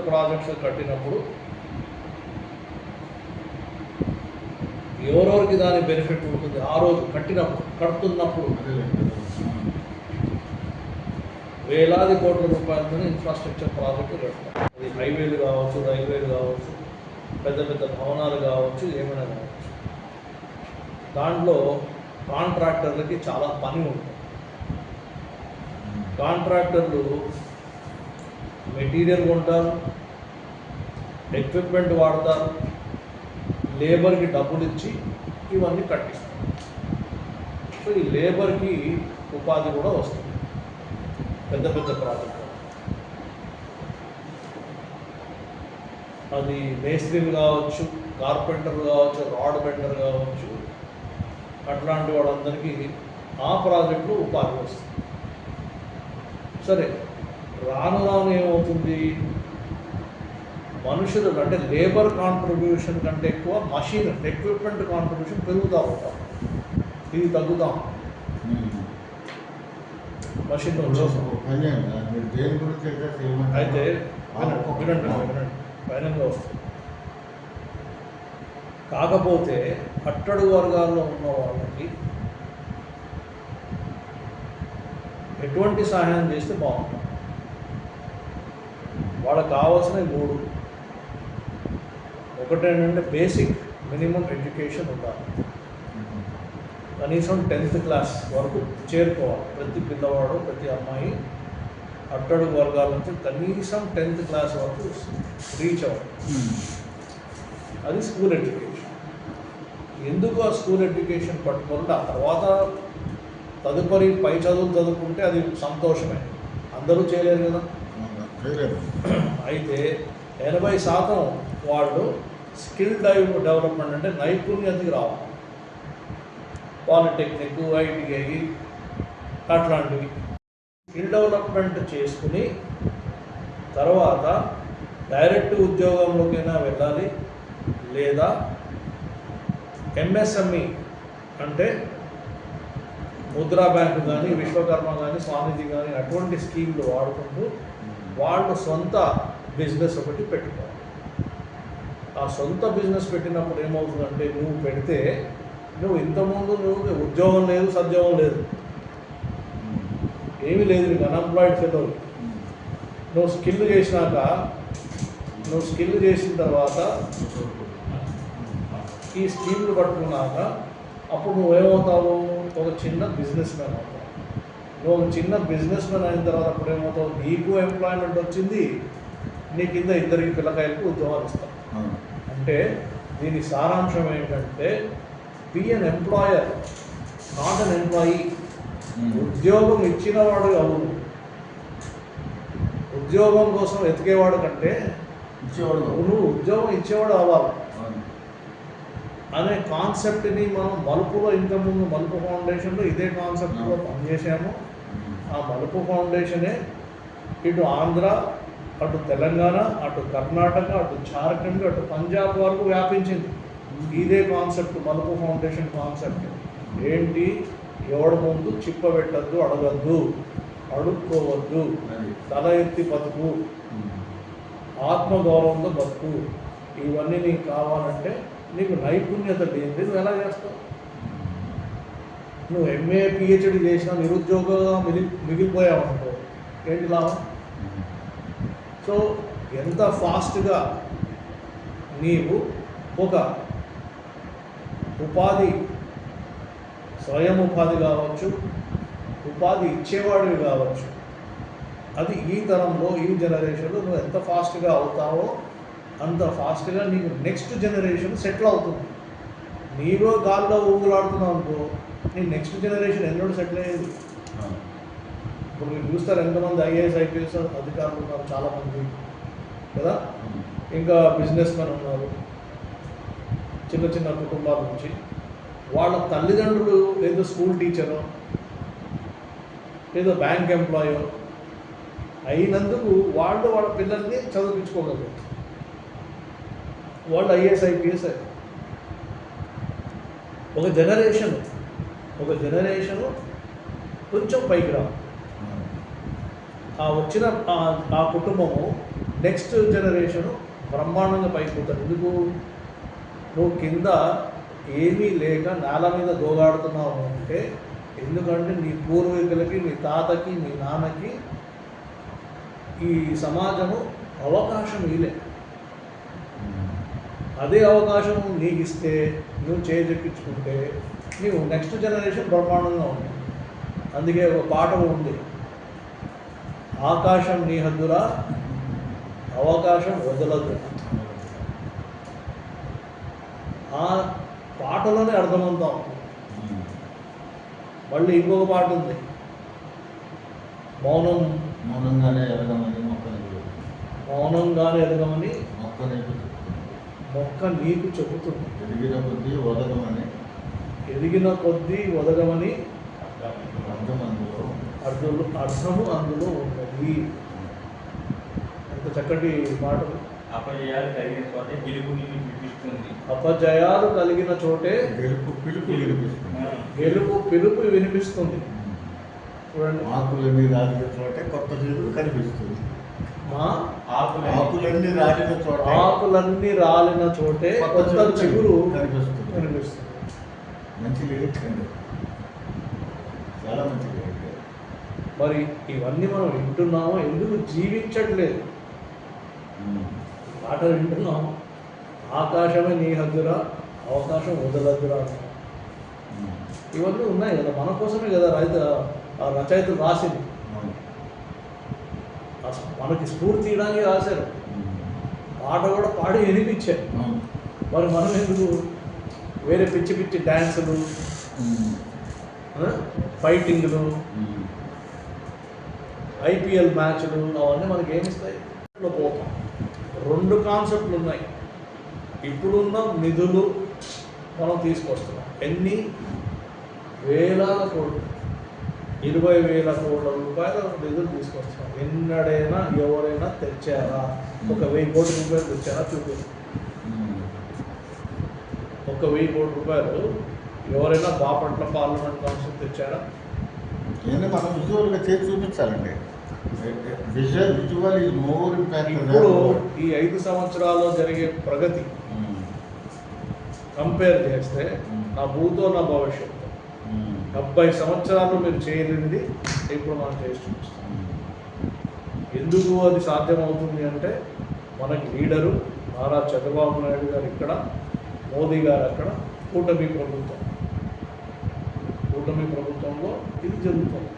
Projects కట్టినప్పుడు ఎవరెవరికి దాని బెనిఫిట్ ఉంటుంది? ఆ రోజు కడుతున్నప్పుడు వేలాది కోట్ల రూపాయలతో ఇన్ఫ్రాస్ట్రక్చర్ ప్రాజెక్టులు కడతాం. అది హైవేలు కావచ్చు, రైల్వేలు కావచ్చు, పెద్ద పెద్ద భవనాలు కావచ్చు, ఏమైనా కావచ్చు. దాంట్లో కాంట్రాక్టర్లకి చాలా పని ఉంటుంది. కాంట్రాక్టర్లు మెటీరియల్ కొంటారు, ఎక్విప్మెంట్ వాడతారు, లేబర్కి డబ్బులు ఇచ్చి ఇవన్నీ కట్టిస్తారు. సో ఈ లేబర్కి ఉపాధి కూడా వస్తుంది. పెద్ద పెద్ద ప్రాజెక్టులు అది మేస్త్రీలు కావచ్చు, కార్పెంటర్లు కావచ్చు, రాడ్ బెండర్ కావచ్చు, అట్లాంటి వాళ్ళందరికీ ఆ ప్రాజెక్టులో ఉపాధి వస్తుంది. సరే, రాను రాను ఏమవుతుంది? మనుషులు అంటే లేబర్ కాంట్రిబ్యూషన్ కంటే ఎక్కువ మషిన్ ఎక్విప్మెంట్ కాంట్రిబ్యూషన్ పెరుగుతూ ఉంటాం. ఇది తగ్గుతాం. మషిన్ అయితే వినండి ఫైనల్గా వస్తుంది. కాకపోతే కట్టడు వర్గాల్లో ఉన్న వాళ్ళకి ఎటువంటి సహాయం చేస్తే బాగుంటుంది? వాళ్ళకి కావాల్సినవి 3. ఒకటేంటంటే బేసిక్ మినిమం ఎడ్యుకేషన్ ఉండాలి. కనీసం 10th క్లాస్ వరకు చేరుకోవాలి. ప్రతి పిల్లవాడు, ప్రతి అమ్మాయి అట్టడుగు వర్గాల నుంచి కనీసం 10th క్లాస్ వరకు రీచ్ అవ్వాలి. అది స్కూల్ ఎడ్యుకేషన్. ఎందుకు ఆ స్కూల్ ఎడ్యుకేషన్ పట్టుకుంటే ఆ తర్వాత తదుపరి పై చదువులు చదువుకుంటే అది సంతోషమే. అందరూ చేయలేరు కదా. అయితే 80% వాళ్ళు స్కిల్ డెవలప్మెంట్ అంటే నైపుణ్యతకి రావాలి. పాలిటెక్నిక్, ఐటీఐ అట్లాంటివి స్కిల్ డెవలప్మెంట్ చేసుకుని తర్వాత డైరెక్ట్ ఉద్యోగంలోకైనా వెళ్ళాలి. లేదా ఎంఎస్ఎంఈ అంటే ముద్రా బ్యాంకు కానీ, విశ్వకర్మ కానీ, స్వామీజీ కానీ అటువంటి స్కీమ్లు వాడుకుంటూ వాళ్ళు సొంత బిజినెస్ ఒకటి పెట్టుకోవాలి. ఆ సొంత బిజినెస్ పెట్టినప్పుడు ఏమవుతుందంటే నువ్వు పెడితే నువ్వు ఇంతకుముందు నువ్వు ఉద్యోగం లేదు, సద్యోగం లేదు, ఏమీ లేదు, నీకు అన్ఎంప్లాయిడ్ ఫెలో. నువ్వు స్కిల్ చేసిన తర్వాత ఈ స్కీమ్లు పట్టుకున్నాక అప్పుడు నువ్వేమవుతావు? ఒక చిన్న బిజినెస్ మ్యాన్ అవుతావు. నువ్వు ఒక చిన్న బిజినెస్ మ్యాన్ అయిన తర్వాత అప్పుడు ఏమవుతావు? నీకు ఎంప్లాయ్మెంట్ వచ్చింది, నీ కింద 2 పిల్లకాయలకు ఉద్యోగాలు ఇస్తావు. అంటే దీని సారాంశం ఏంటంటే be an employer, not an employee. ఉద్యోగం ఇచ్చినవాడు అవును, ఉద్యోగం కోసం వెతికేవాడు కంటే నువ్వు ఉద్యోగం ఇచ్చేవాడు అవ్వాలి అనే కాన్సెప్ట్ని మనం మలుపులో ఇంతకుముందు మలుపు ఫౌండేషన్లో ఇదే కాన్సెప్ట్లో పనిచేసాము. ఆ మలుపు ఫౌండేషనే ఇటు ఆంధ్ర, అటు తెలంగాణ, అటు కర్ణాటక, అటు జార్ఖండ్, అటు పంజాబ్ వరకు వ్యాపించింది. ఇదే కాన్సెప్ట్, మలుపు ఫౌండేషన్ కాన్సెప్ట్ ఏంటి? ఎవడి ముందు చిప్ప పెట్టద్దు, అడగద్దు, అడుక్కోవద్దు, తల ఎత్తి బతుకు, ఆత్మగౌరవంతో బతుకు. ఇవన్నీ నీకు కావాలంటే నీకు నైపుణ్యత లేనిది నువ్వు ఎలా చేస్తావు? నువ్వు ఎంఏ పిహెచ్డి చేసినా నిరుద్యోగంగా మిగిలిపోయావనుకో ఏంటి లాభం? సో ఎంత ఫాస్ట్గా నీవు ఒక ఉపాధి, స్వయం ఉపాధి కావచ్చు, ఉపాధి ఇచ్చేవాడివి కావచ్చు, అది ఈ తరంలో, ఈ జనరేషన్లో నువ్వు ఎంత ఫాస్ట్గా అవుతావో అంత ఫాస్ట్గా నీకు నెక్స్ట్ జనరేషన్ సెటిల్ అవుతుంది. నీవో గాల్లో ఊగులాడుతున్నావు అనుకో, నీ నెక్స్ట్ జనరేషన్ ఎన్నడూ సెటిల్ అయ్యేది. ఇప్పుడు మీరు చూస్తారు ఎంతమంది ఐఏఎస్, ఐపీఎస్ అధికారులు ఉన్నారు, చాలామంది కదా. ఇంకా బిజినెస్ మెన్ ఉన్నారు, చిన్న చిన్న కుటుంబాల నుంచి. వాళ్ళ తల్లిదండ్రులు ఏదో స్కూల్ టీచరో, ఏదో బ్యాంక్ ఎంప్లాయో అయినందుకు వాళ్ళు వాళ్ళ పిల్లల్ని చదివించుకోగలరు. వాళ్ళు ఐఏఎస్, ఐపీఎస్. ఒక జనరేషను కొంచెం పైకి రావాలి. ఆ వచ్చిన ఆ కుటుంబము నెక్స్ట్ జనరేషను బ్రహ్మాండంగా పైపోతారు. ఎందుకు? నువ్వు కింద ఏమీ లేక నేల మీద దోగాడుతున్నావు అంటే, ఎందుకంటే నీ పూర్వీకులకి, నీ తాతకి, నీ నాన్నకి ఈ సమాజము అవకాశం ఇలే. అదే అవకాశం నీకు ఇస్తే, నువ్వు చేజెక్కించుకుంటే నీవు నెక్స్ట్ జనరేషన్ బ్రహ్మాండంగా ఉంది. అందుకే ఒక పాట ఉంది, ఆకాశం నీ హద్దురా, అవకాశం వదలదు. ఆ పాటలోనే అర్థమంతా ఉంది. మళ్ళీ ఇంకొక పాట ఉంది, మౌనంగానే ఎదగమని మొక్క నీకు చెబుతుంది. ఎదిగిన కొద్దీ ఒదగమని అర్థము అందులో ఉన్నది. ఎంత చక్కటి మాటలు. అపజయాలు కలిగిన చోటే గెలుపు పిలుపు వినిపిస్తుంది. చూడండి, ఆకులన్నీ రాలిన చోటే కొత్త చిగురు కనిపిస్తుంది. ఆకులన్నీ రాలిన చోటే కొత్త చిగురు కనిపిస్తుంది. మంచి లిరిక్ అండి, చాలా మంచి లిరిక్. మరి ఇవన్నీ మనం వింటున్నామో, ఎందుకు జీవించట్లేదు? పాటలు వింటున్నాం, ఆకాశమే నీ హద్దురా, అవకాశం వదలద్దురా. ఇవన్నీ ఉన్నాయి కదా, మన కోసమే కదా రచయితలు రాసింది. మనకి స్ఫూర్తి ఇవ్వడానికి రాశారు. పాట కూడా పాడి వినిపించారు. మరి మనం ఎందుకు వేరే పిచ్చి పిచ్చి డ్యాన్సులు, ఫైటింగ్లు, ఐపీఎల్ మ్యాచ్లు అవన్నీ మనకి ఏమిస్తాయి? పోతాం. రెండు కాన్సెప్ట్లు ఉన్నాయి. ఇప్పుడున్న నిధులు మనం తీసుకొస్తున్నాం. ఎన్ని వేలాల కోట్లు, 20,000 కోట్ల రూపాయల నిధులు తీసుకొస్తున్నాం. ఎన్నడైనా ఎవరైనా తెచ్చారా? 1,000 కోట్ల రూపాయలు తెచ్చారా? చూపించారు. 1,000 కోట్ల రూపాయలు ఎవరైనా బాపట్ల పార్లమెంట్ కౌన్సిల్ తెచ్చారా? మనం విజువల్గా చేసి చూపించాలండి. Visual is more impact. ఇప్పుడు ఈ 5 సంవత్సరాల్లో జరిగే ప్రగతి కంపేర్ చేస్తే నా భూతో నా భవిష్యత్తు, 70 సంవత్సరాలు మీరు చేయలేనిది ఇప్పుడు మనం చేసి చూపిస్తాం. ఎందుకు అది సాధ్యమవుతుంది అంటే, మనకి లీడరు నారా చంద్రబాబు నాయుడు గారు ఇక్కడ, మోదీ గారు అక్కడ, కూటమి ప్రభుత్వంలో ఇది జరుగుతుంది.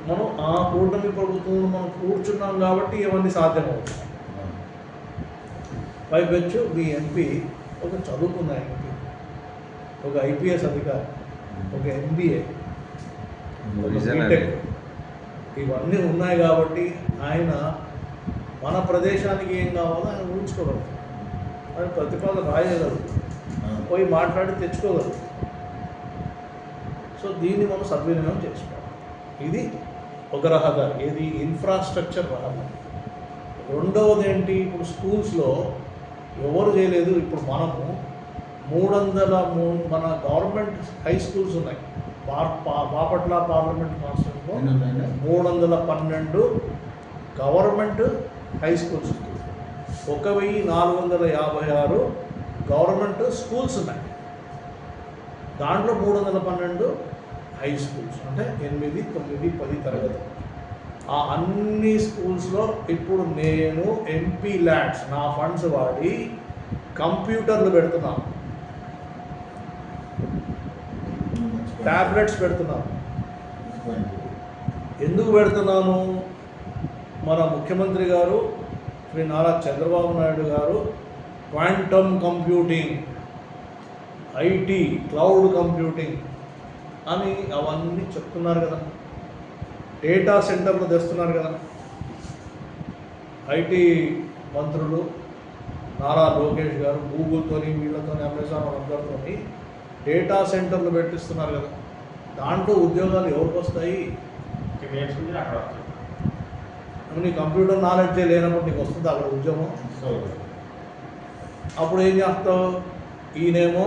మనం ఆ కూటమి ప్రభుత్వంలో మనం కూర్చున్నాం కాబట్టి ఇవన్నీ సాధ్యమవుతుంది. పైపెచ్చు మీ ఎంపీ ఒక చదువుకున్న ఎంపీ, ఒక ఐపీఎస్ అధికారి, ఒక ఎంబీఏ, బీటెక్, ఇవన్నీ ఉన్నాయి కాబట్టి ఆయన మన ప్రదేశానికి ఏం కావాలో ఆయన ఊహించుకోగలుగుతారు. ఆయన ప్రతిపాదన రాయగలుగుతారు, పోయి మాట్లాడి తెచ్చుకోగలుగుతారు. సో దీన్ని మనం సద్వినియోగం చేసుకోవాలి. ఇది ఒక రహదారి, ఏది ఇన్ఫ్రాస్ట్రక్చర్ రహదారి. రెండవది ఏంటి? ఇప్పుడు స్కూల్స్లో ఎవరు చేయలేదు. ఇప్పుడు మనము 300 మన గవర్నమెంట్ హై స్కూల్స్ ఉన్నాయి. బాపట్ల పార్లమెంట్ కాన్స్టిట్యూన్సీలో 312 government high schools, 1,456 government schools ఉన్నాయి. దాంట్లో 312 హై స్కూల్స్, అంటే 8, 9, 10 తరగతి. ఆ అన్ని స్కూల్స్లో ఇప్పుడు నేను ఎంపీ ల్యాడ్స్ నా ఫండ్స్ వాడి కంప్యూటర్లు పెడుతున్నాను, ట్యాబ్లెట్స్ పెడుతున్నాను. ఎందుకు పెడుతున్నాను? మన ముఖ్యమంత్రి గారు శ్రీ నారా చంద్రబాబు నాయుడు గారు quantum computing, IT, cloud computing అని అవన్నీ చెప్తున్నారు కదా. డేటా సెంటర్లు తెస్తున్నారు కదా. ఐటీ మంత్రులు నారా లోకేష్ గారు గూగుల్తోని, వీళ్ళతోని, అమెజాన్ అందరితో డేటా సెంటర్లు పెట్టిస్తున్నారు కదా. దాంట్లో ఉద్యోగాలు ఎవరికి వస్తాయి? నీ కంప్యూటర్ నాలెడ్జే లేనప్పుడు నీకు వస్తుంది అక్కడ ఉద్యోగం. అప్పుడు ఏం చేస్తావు? ఈయనేమో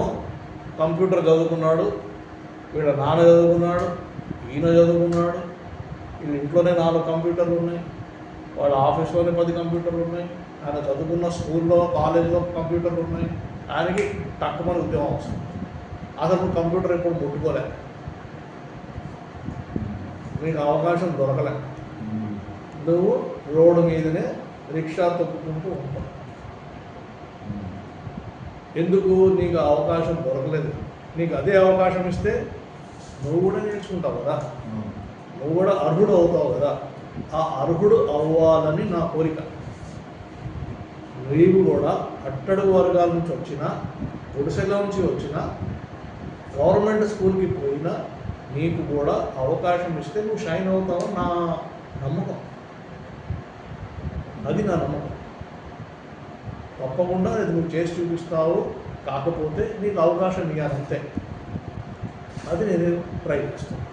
కంప్యూటర్ చదువుకున్నాడు, వీళ్ళ నాన్న చదువుకున్నాడు, ఈయన చదువుకున్నాడు, వీళ్ళ ఇంట్లోనే 4 కంప్యూటర్లు ఉన్నాయి. వాళ్ళ ఆఫీస్లోనే 10 కంప్యూటర్లు ఉన్నాయి, ఆయన చదువుకున్న స్కూల్లో కాలేజీలో కంప్యూటర్లు ఉన్నాయి, ఆయనకి తక్కువ ఉద్యోగం అవసరం. అసలు నువ్వు కంప్యూటర్ ఎప్పుడు ముట్టుకోలే, నీకు అవకాశం దొరకలే, నువ్వు రోడ్డు మీదనే రిక్షా తొక్కుకుంటూ ఉంటావు. ఎందుకు? నీకు అవకాశం దొరకలేదు. నీకు అదే అవకాశం ఇస్తే నువ్వు కూడా నేర్చుకుంటావు కదా, నువ్వు కూడా అర్హుడు అవుతావు కదా. ఆ అర్హుడు అవ్వాలని నా కోరిక. నీవు కూడా అట్టడుగు వర్గాల నుంచి వచ్చిన, గుడిసెల నుంచి వచ్చిన, గవర్నమెంట్ స్కూల్కి పోయినా నీకు కూడా అవకాశం ఇస్తే నువ్వు షైన్ అవుతావు నా నమ్మకం. అది నా నమ్మకం. తప్పకుండా అది నువ్వు చేసి చూపిస్తావు. కాకపోతే నీకు అవకాశం ఇవ్వాలంతే. అది నేను ట్రై చేస్తాను.